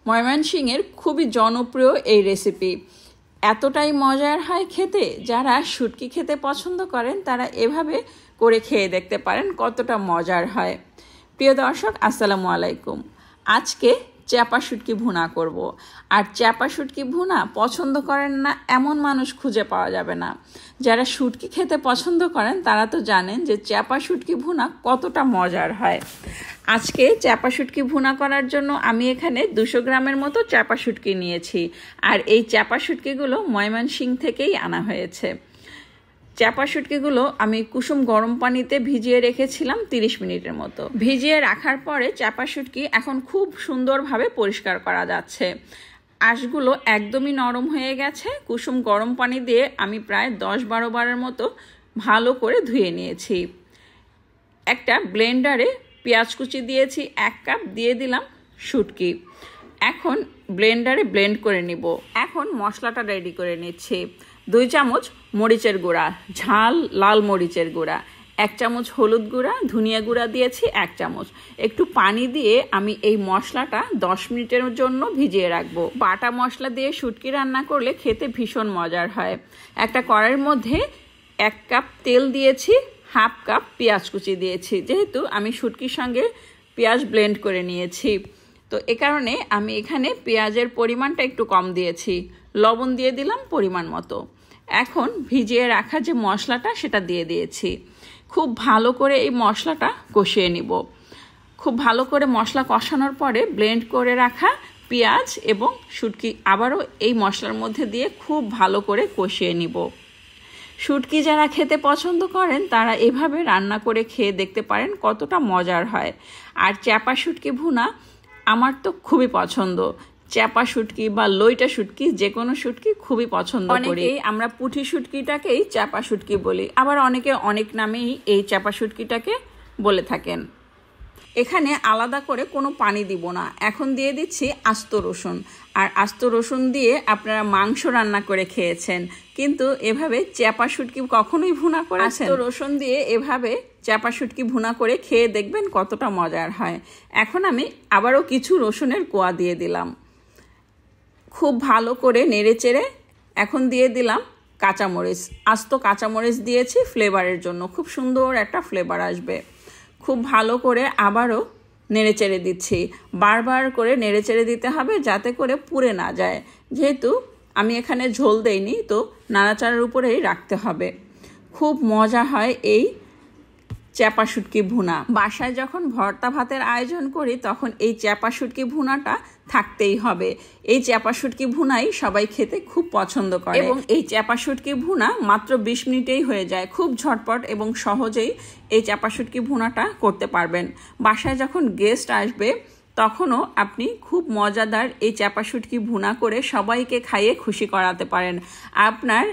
ময়মনসিংহের খুবই জনপ্রিয় এই রেসিপি। এতটাই মজার হয় খেতে, যারা শুটকি খেতে পছন্দ করেন তারা এভাবে করে খেয়ে দেখতে পারেন কতটা মজার হয়। প্রিয় দর্শক, আসসালামু আলাইকুম। আজকে চাপা শুটকি ভুনা করব। আর চাপা শুটকি ভুনা পছন্দ করেন না এমন মানুষ খুঁজে পাওয়া যাবে না। যারা শুটকি খেতে পছন্দ করেন তারা তো জানেন যে চাপা শুটকি ভুনা কতটা মজার হয়। আজকে চাপা শুটকি ভুনা করার জন্য আমি এখানে 200 গ্রামের মতো চাপা শুটকি নিয়েছি। আর এই চাপা শুটকিগুলো ময়মনসিংহ থেকেই আনা হয়েছে। চাপা শুটকিগুলো আমি কুসুম গরম পানিতে ভিজিয়ে রেখেছিলাম 30 মিনিটের মতো। ভিজিয়ে রাখার পরে চাপা শুটকি এখন খুব সুন্দরভাবে পরিষ্কার করা যাচ্ছে। আঁশগুলো একদমই নরম হয়ে গেছে। কুসুম গরম পানি দিয়ে আমি প্রায় 10-12 বারের মতো ভালো করে ধুয়ে নিয়েছি। একটা ব্লেন্ডারে পেঁয়াজ কুচি দিয়েছি 1 কাপ, দিয়ে দিলাম শুটকি। এখন ব্লেন্ডারে ব্লেন্ড করে নিব। এখন মশলাটা রেডি করে নিচ্ছি। 2 চামচ মরিচের গুঁড়া, ঝাল লাল মরিচের গুঁড়া, 1 চামচ হলুদ গুঁড়া, ধনিয়া গুঁড়া দিয়েছি 1 চামচ। একটু পানি দিয়ে আমি এই মশলাটা 10 মিনিটের জন্য ভিজিয়ে রাখবো। বাটা মশলা দিয়ে শুটকি রান্না করলে খেতে ভীষণ মজার হয়। একটা কড়াইয়ের মধ্যে 1 কাপ তেল দিয়েছি, 1/2 কাপ পেঁয়াজ কুচি দিয়েছি। যেহেতু আমি শুটকির সঙ্গে পেঁয়াজ ব্লেন্ড করে নিয়েছি, তো এ কারণে আমি এখানে পেঁয়াজের পরিমাণটা একটু কম দিয়েছি। লবণ দিয়ে দিলাম পরিমাণ মতো। এখন ভিজিয়ে রাখা যে মশলাটা সেটা দিয়ে দিয়েছি। খুব ভালো করে এই মশলাটা কষিয়ে নিব। খুব ভালো করে মশলা কষানোর পরে ব্লেন্ড করে রাখা পেঁয়াজ এবং শুটকি আবারও এই মশলার মধ্যে দিয়ে খুব ভালো করে কষিয়ে নিব। শুটকি যারা খেতে পছন্দ করেন তারা এভাবে রান্না করে খেয়ে দেখতে পারেন কতটা মজার হয়। আর চাপা শুটকি ভুনা আমার তো খুবই পছন্দ। চাপা শুটকি বা লইটা শুটকি, যে কোনো শুটকি খুবই পছন্দ করি। আমরা পুঁটি শুটকিটাকেই চাপা শুটকি বলি, আবার অনেকে অনেক নামেই এই চাপা শুটকিটাকে বলে থাকেন। এখানে আলাদা করে কোনো পানি দিব না। এখন দিয়ে দিচ্ছি আস্ত রসুন। আর আস্ত রসুন দিয়ে আপনারা মাংস রান্না করে খেয়েছেন, কিন্তু এভাবে চাপা শুটকি কখনোই ভুনা করেছেন? আস্ত রসুন দিয়ে এভাবে চাপা শুটকি ভুনা করে খেয়ে দেখবেন কতটা মজার হয়। এখন আমি আবারও কিছু রসুনের কোয়া দিয়ে দিলাম। খুব ভালো করে নেড়েচেড়ে এখন দিয়ে দিলাম কাঁচামরিচ। আস্ত কাঁচামরিচ দিয়েছি ফ্লেভারের জন্য, খুব সুন্দর একটা ফ্লেভার আসবে। খুব ভালো করে আবারও নেড়েচেড়ে দিচ্ছি। বারবার করে নেড়েচেড়ে দিতে হবে যাতে করে পুড়ে না যায়। যেহেতু আমি এখানে ঝোল দেইনি, তো নাড়াচাড়ার উপরেই রাখতে হবে। খুব মজা হয় এই চাপা শুটকি ভুনা। বাসায় যখন ভর্তা ভাতের আয়োজন করি তখন এই চাপা শুটকি ভুনাটা থাকতেই হবে। এই চাপা শুটকি ভুনাই সবাই খেতে খুব পছন্দ করে এবং এই চাপা শুটকি ভুনা মাত্র 20 মিনিটেই হয়ে যায়। খুব ঝটপট এবং সহজেই এই চাপা শুটকি ভুনাটা করতে পারবেন। বাসায় যখন গেস্ট আসবে তখনও আপনি খুব মজাদার এই চাপা শুটকি ভুনা করে সবাইকে খাইয়ে খুশি করাতে পারেন। আপনার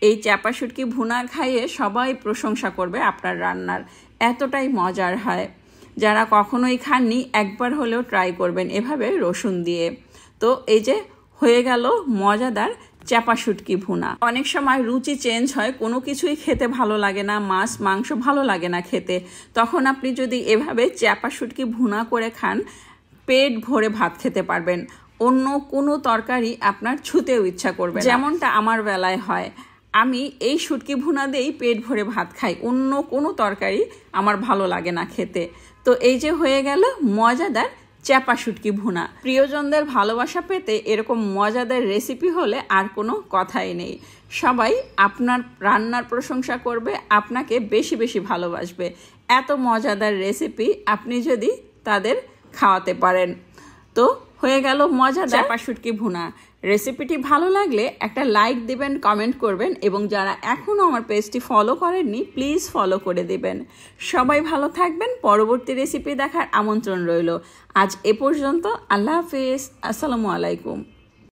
এই চাপা শুটকি ভুনা খাইয়ে সবাই প্রশংসা করবে আপনার রান্নার। এতটাই মজার হয়। যারা কখনোই খাননি একবার হলেও ট্রাই করবেন এভাবে রসুন দিয়ে। তো এই যে হয়ে গেল মজাদার চাপা শুটকি ভুনা। অনেক সময় রুচি চেঞ্জ হয়, কোনো কিছুই খেতে ভালো লাগে না, মাছ মাংস ভালো লাগে না খেতে। তখন আপনি যদি এভাবে চাপা শুটকি ভুনা করে খান, পেট ভরে ভাত খেতে পারবেন। অন্য কোনো তরকারি আপনার ছুঁতেও ইচ্ছা করবে, যেমনটা আমার বেলায় হয়। আমি এই শুটকি ভুনা দিয়েই পেট ভরে ভাত খাই, অন্য কোনো তরকারি আমার ভালো লাগে না খেতে। তো এই যে হয়ে গেল মজাদার চাপা শুটকি ভুনা। প্রিয়জনদের ভালোবাসা পেতে এরকম মজাদার রেসিপি হলে আর কোনো কথাই নেই। সবাই আপনার রান্নার প্রশংসা করবে, আপনাকে বেশি বেশি ভালোবাসবে। এত মজাদার রেসিপি আপনি যদি তাদের খাওয়াতে পারেন। তো হয়ে গেল মজাদার চাপা শুটকি ভুনা। রেসিপিটি ভালো লাগলে একটা লাইক দিবেন, কমেন্ট করবেন এবং যারা এখনও আমার পেজটি ফলো করেননি প্লিজ ফলো করে দিবেন। সবাই ভালো থাকবেন। পরবর্তী রেসিপি দেখার আমন্ত্রণ রইল। আজ এ পর্যন্ত। আল্লাহ হাফেজ। আসসালামু আলাইকুম।